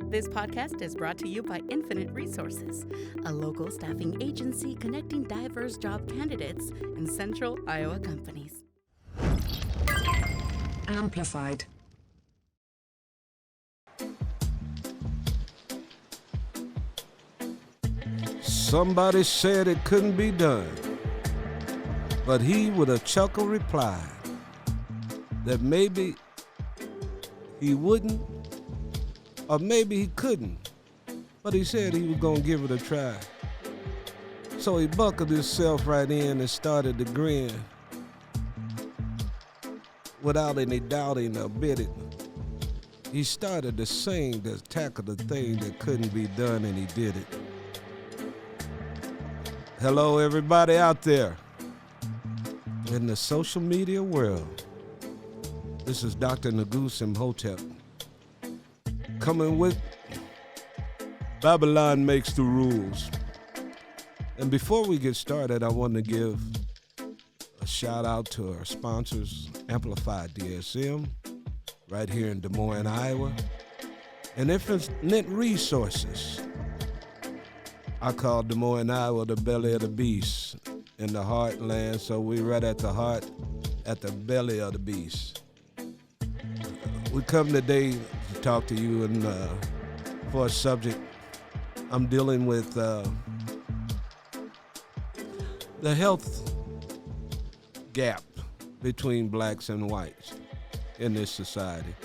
This podcast is brought to you by Infinite Resources, a local staffing agency connecting diverse job candidates in central Iowa companies. Amplified. Somebody said it couldn't be done, but he with a chuckle replied that maybe he wouldn't, or maybe he couldn't, but he said he was gonna give it a try. So he buckled himself right in and started to grin without any doubting or bidding. He started to sing to tackle the thing that couldn't be done, and he did it. Hello, everybody out there in the social media world. This is Dr. Nagus Imhotep coming with Babylon Makes the Rules. And before we get started, I want to give a shout out to our sponsors, Amplified DSM, right here in Des Moines, Iowa, and Infinite Resources. I call Des Moines, Iowa, the belly of the beast in the heartland, so we right at the heart, at the belly of the beast. We come today to talk to you and for a subject. I'm dealing with the health gap between blacks and whites in this society.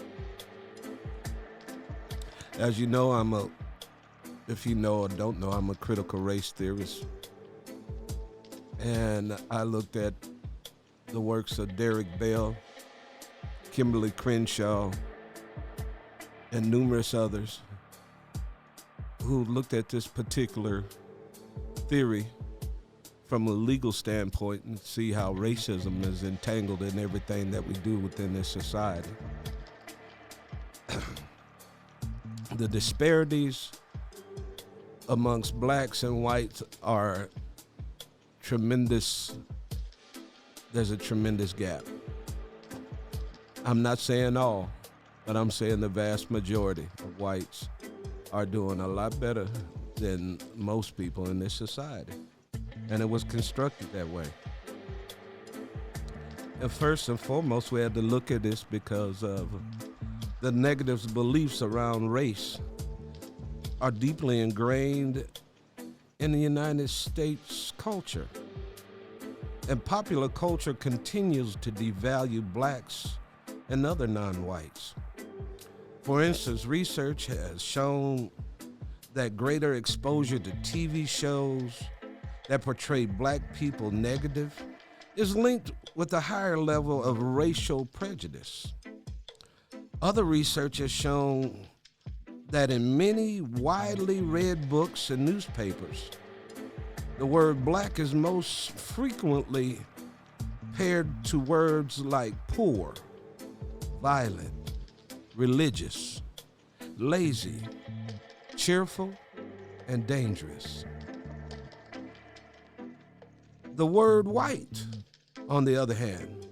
As you know, if you know or don't know, I'm a critical race theorist. And I looked at the works of Derek Bell, Kimberly Crenshaw, and numerous others who looked at this particular theory from a legal standpoint and see how racism is entangled in everything that we do within this society. The disparities amongst blacks and whites are tremendous. There's a tremendous gap. I'm not saying all, but I'm saying the vast majority of whites are doing a lot better than most people in this society. And it was constructed that way. And first and foremost, we had to look at this because of the negative beliefs around race are deeply ingrained in the United States culture. And popular culture continues to devalue blacks and other non-whites. For instance, research has shown that greater exposure to TV shows that portray black people negative is linked with a higher level of racial prejudice. Other research has shown that in many widely read books and newspapers, the word black is most frequently paired to words like poor, violent, religious, lazy, cheerful, and dangerous. The word white, on the other hand,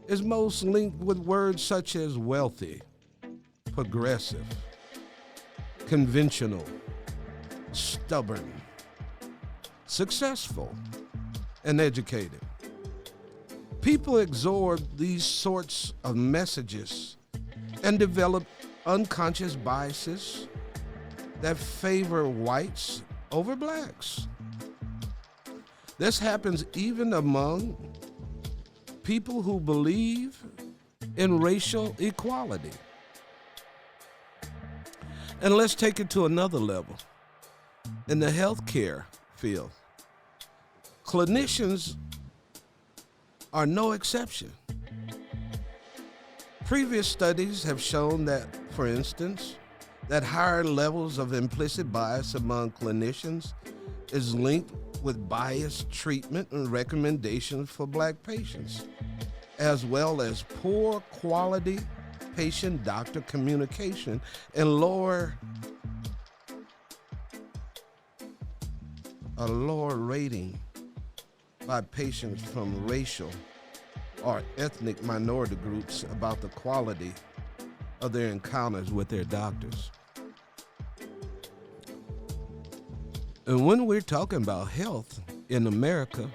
is most linked with words such as wealthy, progressive, conventional, stubborn, successful, and educated. People absorb these sorts of messages and develop unconscious biases that favor whites over blacks. This happens even among people who believe in racial equality. And let's take it to another level. In the healthcare field, clinicians are no exception. Previous studies have shown that, for instance, that higher levels of implicit bias among clinicians is linked with biased treatment and recommendations for black patients, as well as poor quality patient-doctor communication and a lower rating by patients from racial or ethnic minority groups about the quality of their encounters with their doctors. And when we're talking about health in America,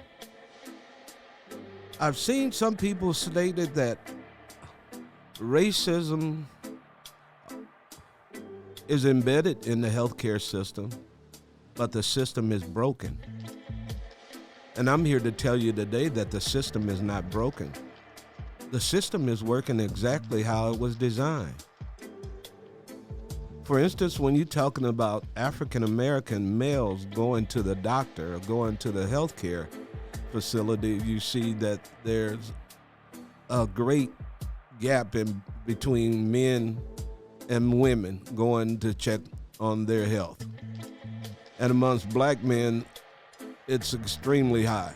I've seen some people stated that racism is embedded in the healthcare system, but the system is broken. And I'm here to tell you today that the system is not broken. The system is working exactly how it was designed. For instance, when you're talking about African American males going to the doctor or going to the healthcare facility, you see that there's a great gap in between men and women going to check on their health. And amongst black men, it's extremely high.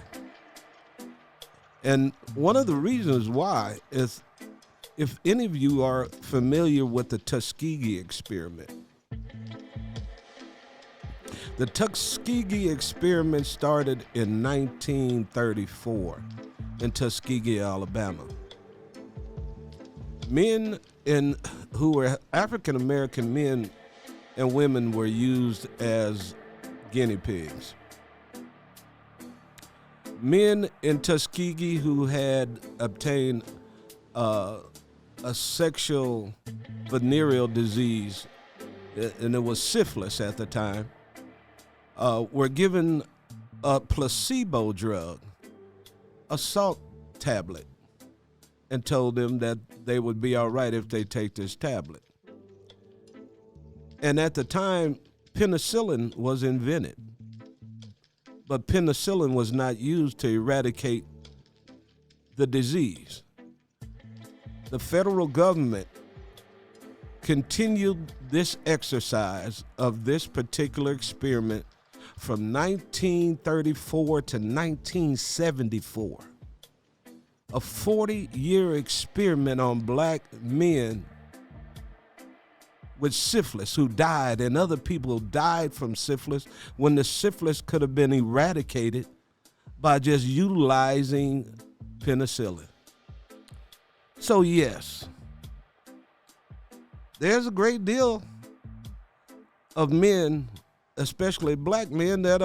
And one of the reasons why is, if any of you are familiar with the Tuskegee experiment, the Tuskegee experiment started in 1934 in Tuskegee, Alabama. Men who were African American men and women were used as guinea pigs. Men in Tuskegee who had obtained a sexual venereal disease, and it was syphilis at the time, were given a placebo drug, a salt tablet, and told them that they would be all right if they take this tablet. And at the time, penicillin was invented. But penicillin was not used to eradicate the disease. The federal government continued this exercise of this particular experiment from 1934 to 1974. A 40-year experiment on black men with syphilis who died, and other people died from syphilis when the syphilis could have been eradicated by just utilizing penicillin. So yes, there's a great deal of men, especially black men, that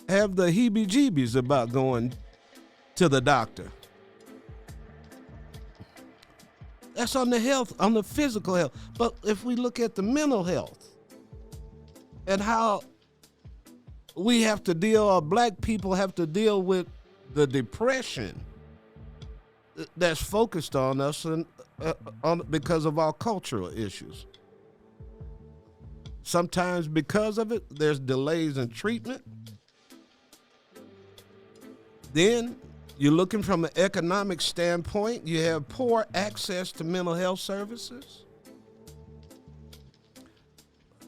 have the heebie-jeebies about going to the doctor. That's on the health, on the physical health. But if we look at the mental health and how we have to deal, or black people have to deal with the depression that's focused on us and because of our cultural issues. Sometimes because of it, there's delays in treatment. Then you're looking from an economic standpoint, you have poor access to mental health services.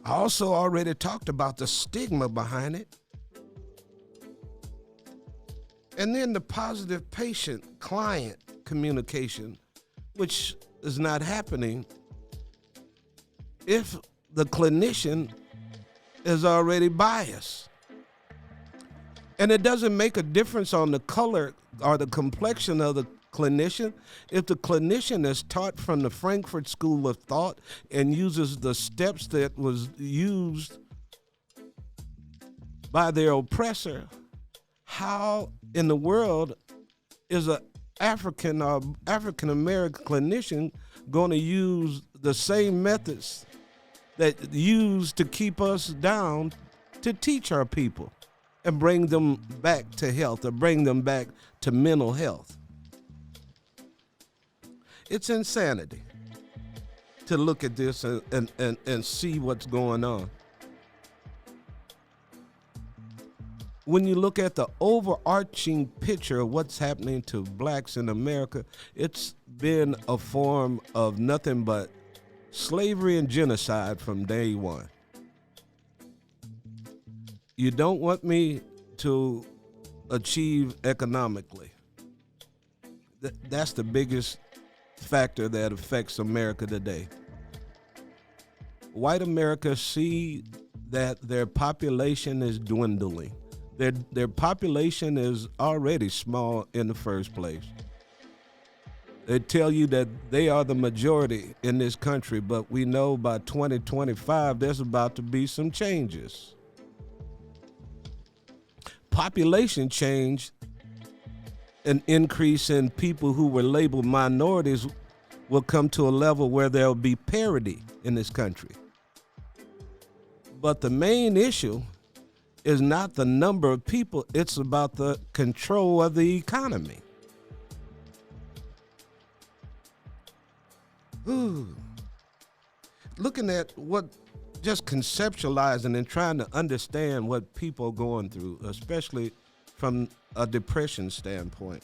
I also already talked about the stigma behind it. And then the positive patient-client communication, which is not happening if the clinician is already biased. And it doesn't make a difference on the color or the complexion of the clinician. If the clinician is taught from the Frankfurt School of Thought and uses the steps that was used by their oppressor, how in the world is an African or African American clinician going to use the same methods that used to keep us down to teach our people and bring them back to health, or bring them back to mental health? It's insanity to look at this and see what's going on. When you look at the overarching picture of what's happening to blacks in America, it's been a form of nothing but slavery and genocide from day one. You don't want me to achieve economically. That's the biggest factor that affects America today. White America see that their population is dwindling. Their population is already small in the first place. They tell you that they are the majority in this country, but we know by 2025 there's about to be some changes. population change, an increase in people who were labeled minorities will come to a level where there will be parity in this country. But the main issue is not the number of people, it's about the control of the economy. Looking at what, just conceptualizing and trying to understand what people are going through, especially from a depression standpoint.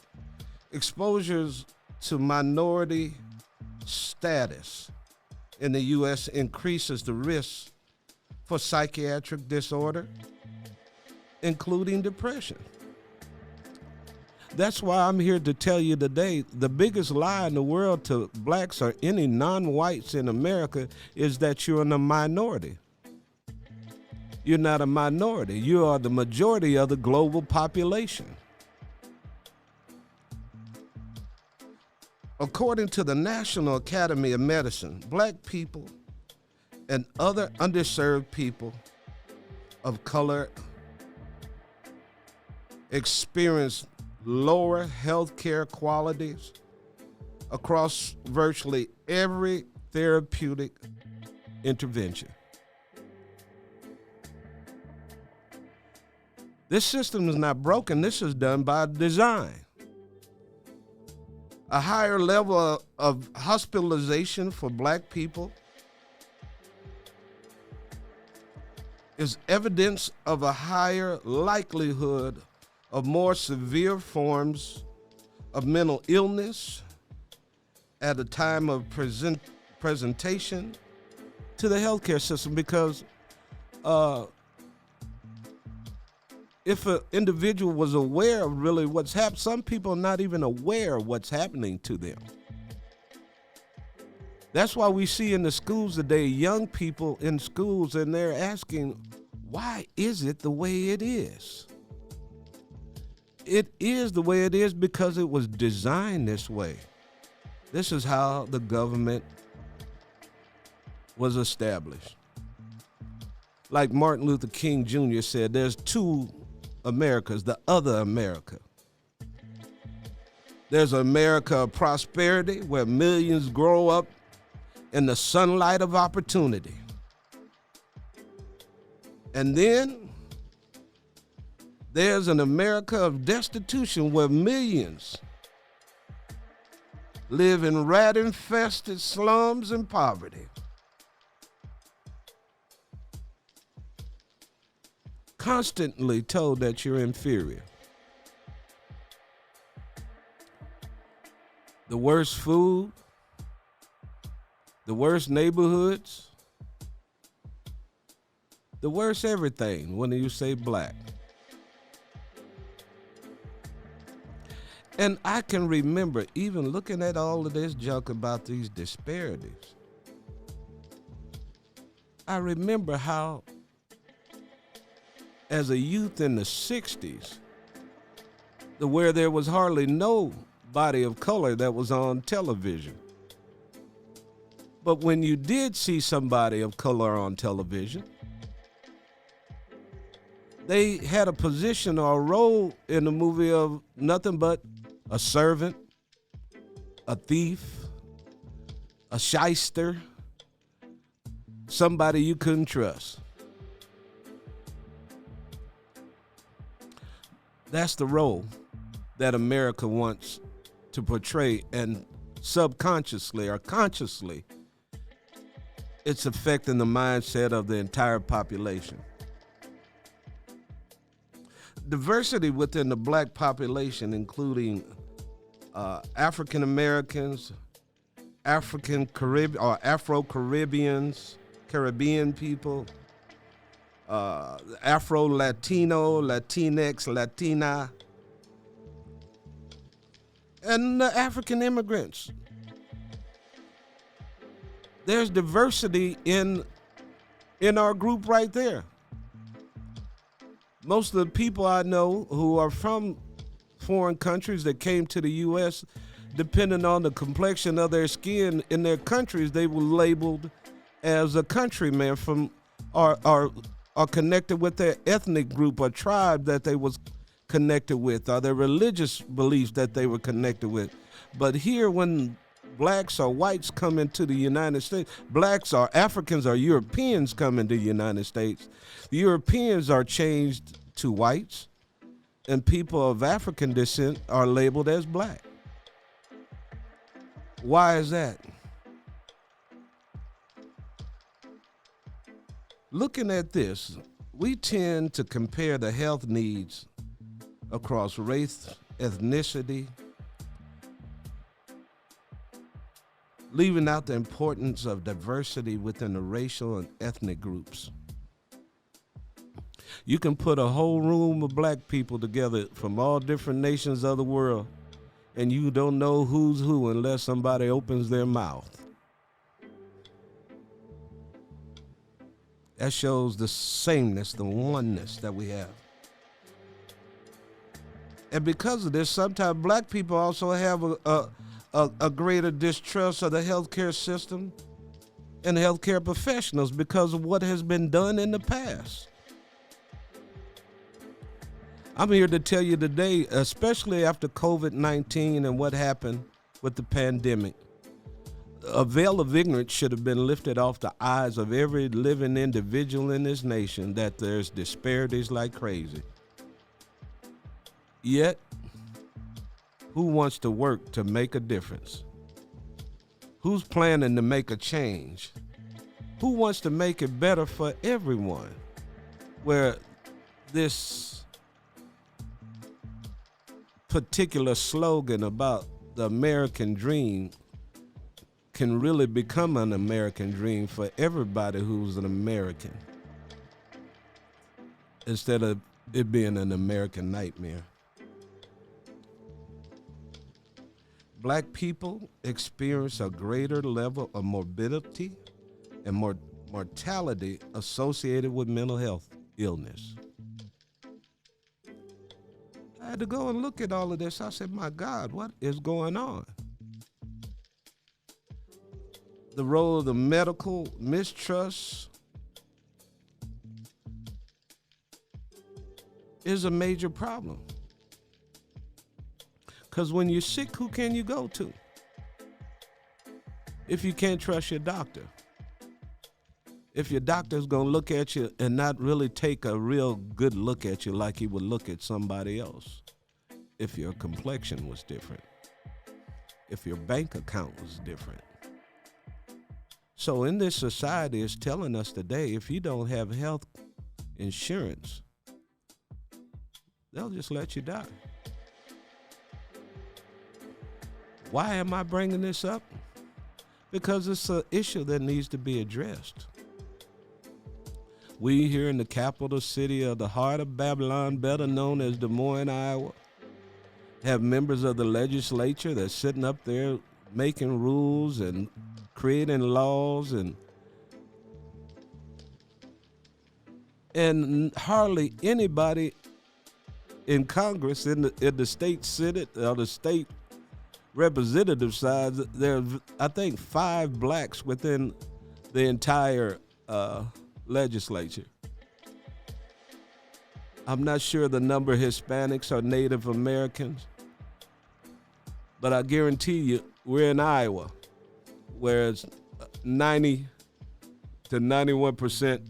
Exposures to minority status in the U.S. increases the risk for psychiatric disorder, including depression. That's why I'm here to tell you today, the biggest lie in the world to blacks or any non-whites in America is that you're in a minority. You're not a minority. You are the majority of the global population. According to the National Academy of Medicine, black people and other underserved people of color experience lower health care qualities across virtually every therapeutic intervention. This system is not broken. This is done by design. A higher level of hospitalization for black people is evidence of a higher likelihood of more severe forms of mental illness at a time of presentation to the healthcare system, because if an individual was aware of really what's happening, some people are not even aware of what's happening to them. That's why we see in the schools today, young people in schools, and they're asking, why is it the way it is? It is the way it is because it was designed this way. This is how the government was established. Like Martin Luther King Jr. said, there's two Americas, the other America. There's an America of prosperity where millions grow up in the sunlight of opportunity. And then there's an America of destitution where millions live in rat-infested slums and poverty. Constantly told that you're inferior. The worst food, the worst neighborhoods, the worst everything when you say black. And I can remember even looking at all of this junk about these disparities. I remember how, as a youth in the 60s, where there was hardly no body of color that was on television. But when you did see somebody of color on television, they had a position or a role in the movie of nothing but a servant, a thief, a shyster, somebody you couldn't trust. That's the role that America wants to portray, and subconsciously or consciously, it's affecting the mindset of the entire population. Diversity within the black population, including African Americans, Afro-Caribbeans, Caribbean people, Afro-Latino, Latinx, Latina, and African immigrants. There's diversity in our group right there. Most of the people I know who are from foreign countries that came to the U.S., depending on the complexion of their skin in their countries, they were labeled as a countryman from or connected with their ethnic group or tribe that they was connected with, or their religious beliefs that they were connected with. But here, when blacks or whites come into the United States, blacks or Africans or Europeans come into the United States, the Europeans are changed to whites, and people of African descent are labeled as black. Why is that? Looking at this, we tend to compare the health needs across race, ethnicity, leaving out the importance of diversity within the racial and ethnic groups. You can put a whole room of black people together from all different nations of the world, and you don't know who's who unless somebody opens their mouth. That shows the sameness, the oneness that we have. And because of this, sometimes black people also have a greater distrust of the healthcare system and healthcare professionals because of what has been done in the past. I'm here to tell you today, especially after COVID-19 and what happened with the pandemic, a veil of ignorance should have been lifted off the eyes of every living individual in this nation that there's disparities like crazy. Yet, who wants to work to make a difference? Who's planning to make a change? Who wants to make it better for everyone? Where this particular slogan about the American dream can really become an American dream for everybody who's an American, instead of it being an American nightmare. Black people experience a greater level of morbidity and mortality associated with mental health illness. I had to go and look at all of this. I said, my God, what is going on? The role of the medical mistrust is a major problem. Because when you're sick, who can you go to? If you can't trust your doctor. If your doctor's going to look at you and not really take a real good look at you like he would look at somebody else. If your complexion was different. If your bank account was different. So in this society, it's telling us today, if you don't have health insurance, they'll just let you die. Why am I bringing this up? Because it's an issue that needs to be addressed. We here in the capital city of the heart of Babylon, better known as Des Moines, Iowa, have members of the legislature that's sitting up there making rules and creating laws, and hardly anybody in Congress, in the state Senate or the state representative side. There are, I think, 5 blacks within the entire legislature. I'm not sure the number of Hispanics or Native Americans, but I guarantee you we're in Iowa, where it's 90 to 91%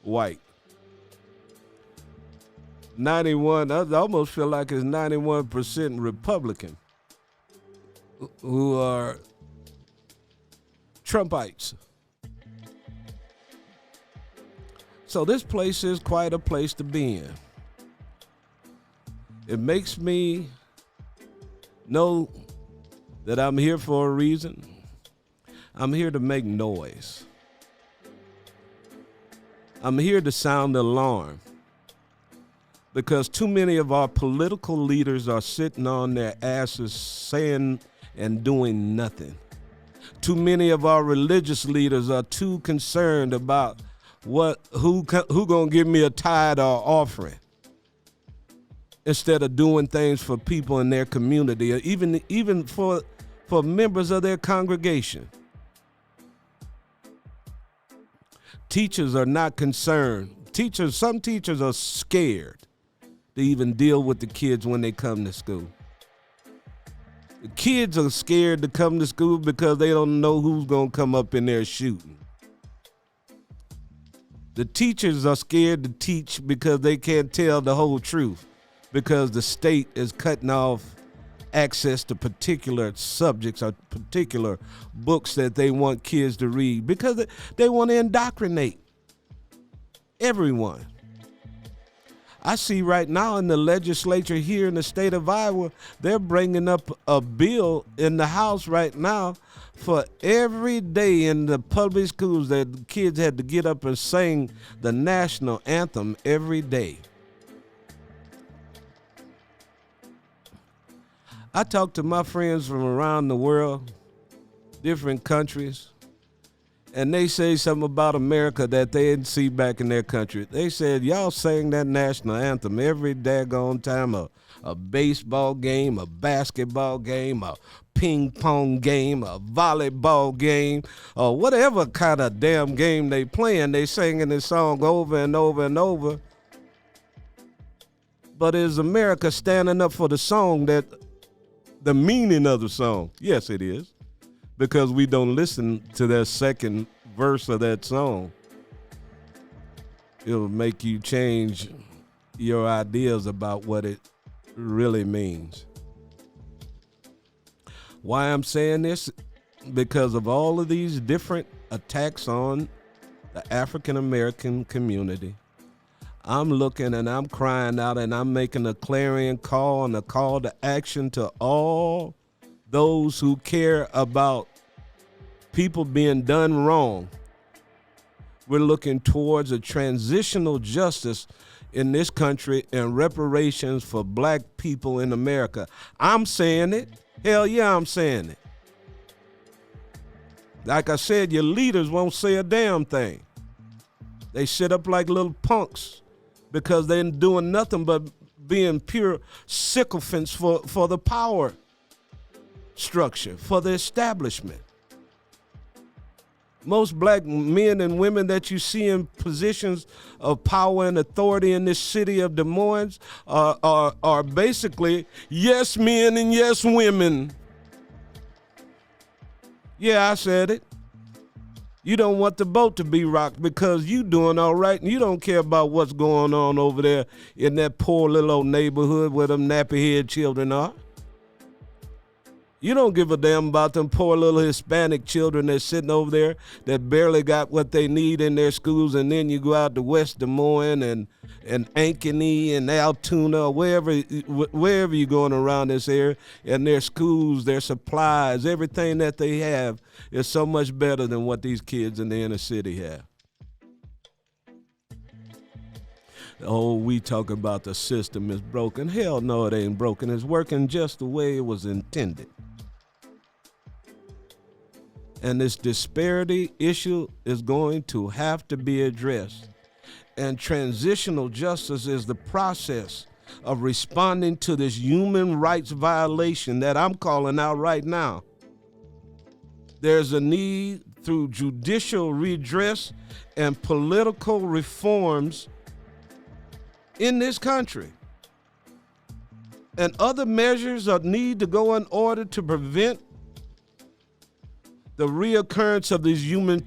white. 91, I almost feel like it's 91% Republican who are Trumpites. So this place is quite a place to be in. It makes me know that I'm here for a reason. I'm here to make noise. I'm here to sound the alarm, because too many of our political leaders are sitting on their asses saying and doing nothing. Too many of our religious leaders are too concerned about who gonna give me a tithe or offering, instead of doing things for people in their community, or even for members of their congregation. Teachers are not concerned. Some teachers are scared to even deal with the kids when they come to school. The kids are scared to come to school because they don't know who's going to come up in there shooting. The teachers are scared to teach because they can't tell the whole truth, because the state is cutting off access to particular subjects or particular books that they want kids to read, because they want to indoctrinate everyone. I see right now in the legislature here in the state of Iowa, they're bringing up a bill in the House right now for every day in the public schools that kids had to get up and sing the national anthem every day. I talk to my friends from around the world, different countries, and they say something about America that they didn't see back in their country. They said, y'all sang that national anthem every daggone time, a baseball game, a basketball game, a ping pong game, a volleyball game, or whatever kind of damn game they playing. They singing this song over and over and over. But is America standing up for the song, that the meaning of the song? Yes, it is. Because we don't listen to that second verse of that song. It'll make you change your ideas about what it really means. Why I'm saying this? Because of all of these different attacks on the African American community. I'm looking and I'm crying out and I'm making a clarion call and a call to action to all those who care about people being done wrong. We're looking towards a transitional justice in this country and reparations for black people in America. I'm saying it. Hell yeah, I'm saying it. Like I said, your leaders won't say a damn thing. They sit up like little punks because they're doing nothing but being pure sycophants for the power structure, for the establishment. Most black men and women that you see in positions of power and authority in this city of Des Moines are basically yes men and yes women. Yeah, I said it. You don't want the boat to be rocked because you doing all right and you don't care about what's going on over there in that poor little old neighborhood where them nappy-head children are. You don't give a damn about them poor little Hispanic children that's sitting over there that barely got what they need in their schools, and then you go out to West Des Moines and Ankeny and Altoona, or wherever you're going around this area, and their schools, their supplies, everything that they have is so much better than what these kids in the inner city have. Oh, we talk about the system is broken. Hell no, it ain't broken. It's working just the way it was intended. And this disparity issue is going to have to be addressed. And transitional justice is the process of responding to this human rights violation that I'm calling out right now. There's a need through judicial redress and political reforms in this country. And other measures need to go in order to prevent the reoccurrence of these human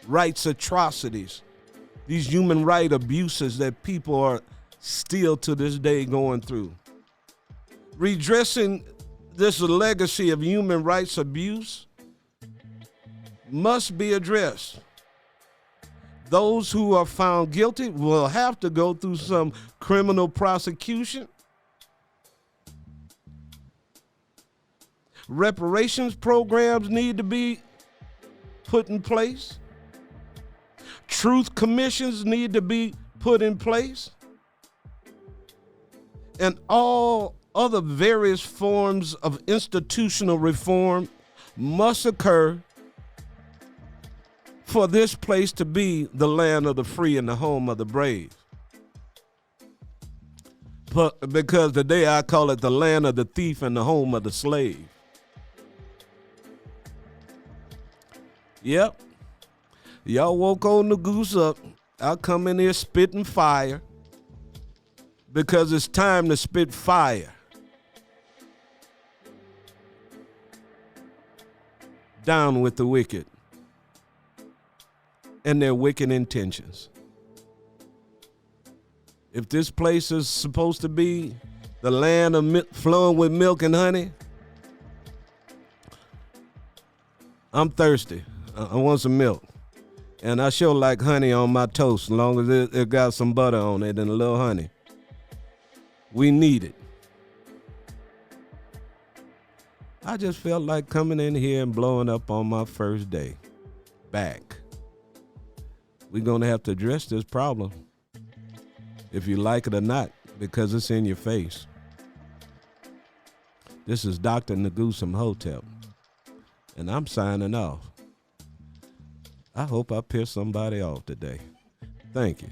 rights atrocities, these human right abuses that people are still to this day going through. Redressing this legacy of human rights abuse must be addressed. Those who are found guilty will have to go through some criminal prosecution. Reparations programs need to be put in place. Truth commissions need to be put in place. And all other various forms of institutional reform must occur for this place to be the land of the free and the home of the brave. But because today I call it the land of the thief and the home of the slave. Yep. Y'all woke on the goose up. I'll come in here spitting fire. because it's time to spit fire down with the wicked and their wicked intentions. If this place is supposed to be the land of flowing with milk and honey, I'm thirsty. I want some milk. And I sure like honey on my toast, as long as it got some butter on it and a little honey. We need it. I just felt like coming in here and blowing up on my first day back. We're going to have to address this problem, if you like it or not, because it's in your face. This is Dr. Nagusum Hotep, and I'm signing off. I hope I pissed somebody off today. Thank you.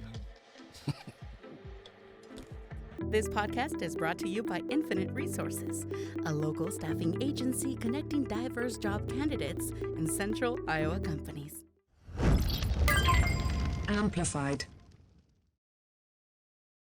This podcast is brought to you by Infinite Resources, a local staffing agency connecting diverse job candidates in central Iowa companies. Amplified.